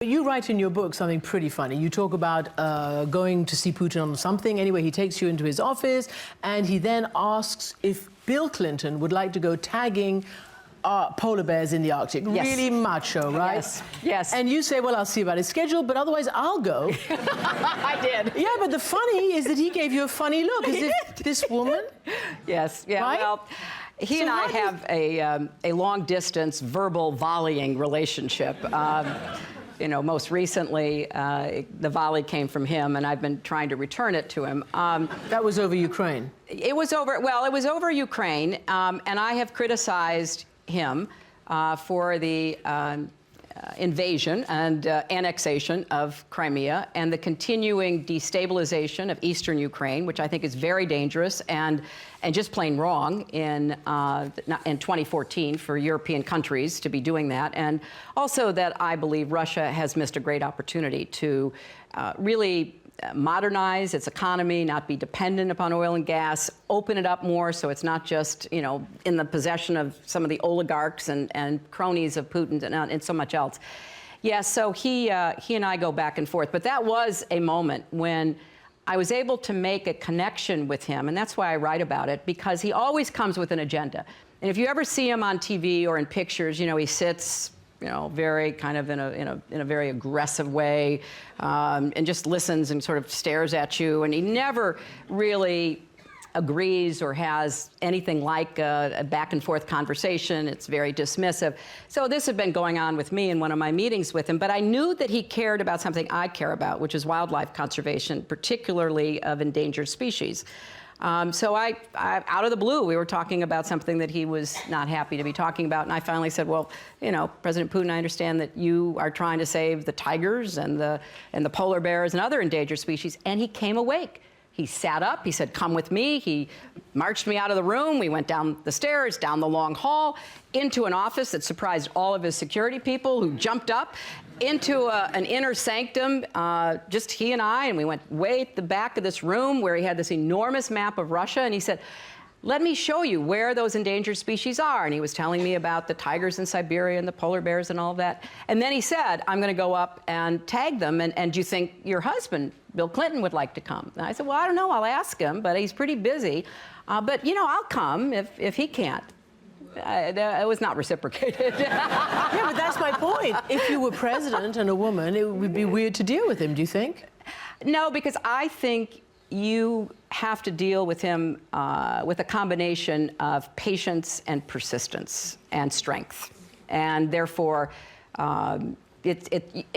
You write in your book something pretty funny. You talk about going to see Putin on something. Anyway, he takes you into his office and he then asks if Bill Clinton would like to go tagging polar bears in the Arctic. Yes. Really macho, right? Yes, yes. And you say, well, I'll see about his schedule, but otherwise I'll go. I did. Yeah, but the funny is that he gave you a funny look, as if this woman... Yes, yeah, right? well, he and I have a long-distance verbal volleying relationship. You know, most recently, the volley came from him, and I've been trying to return it to him. That was over Ukraine? It was over Ukraine, and I have criticized him for the invasion and annexation of Crimea and the continuing destabilization of eastern Ukraine, which I think is very dangerous and just plain wrong in 2014 for European countries to be doing that. And also that I believe Russia has missed a great opportunity to really modernize its economy, not be dependent upon oil and gas, open it up more so it's not just, you know, in the possession of some of the oligarchs and cronies of Putin and so much else. Yeah, so he and I go back and forth. But that was a moment when I was able to make a connection with him, and that's why I write about it, because he always comes with an agenda. And if you ever see him on TV or in pictures, you know, he sits, you know, very kind of in a very aggressive way, and just listens and sort of stares at you, and he never really agrees or has anything like a back and forth conversation. It's very dismissive. So this had been going on with me in one of my meetings with him, but I knew that he cared about something I care about, which is wildlife conservation, particularly of endangered species. So I, out of the blue, we were talking about something that he was not happy to be talking about, and I finally said, well, you know, President Putin, I understand that you are trying to save the tigers and the polar bears and other endangered species, and he came awake. He sat up, he said, come with me. He marched me out of the room. We went down the stairs, down the long hall, into an office that surprised all of his security people who jumped up, into an inner sanctum, just he and I, and we went way at the back of this room where he had this enormous map of Russia, and he said, let me show you where those endangered species are. And he was telling me about the tigers in Siberia and the polar bears and all of that. And then he said, I'm going to go up and tag them, and do you think your husband, Bill Clinton, would like to come? And I said, well, I don't know, I'll ask him, but he's pretty busy. But, you know, I'll come if he can't. It was not reciprocated. Yeah, but that's my point. If you were president and a woman, it would be weird to deal with him, do you think? No, because I think you have to deal with him with a combination of patience and persistence and strength. And therefore,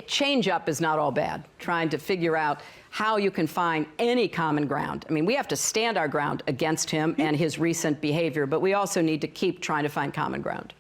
change up is not all bad, trying to figure out how you can find any common ground. I mean, we have to stand our ground against him and his recent behavior, but we also need to keep trying to find common ground.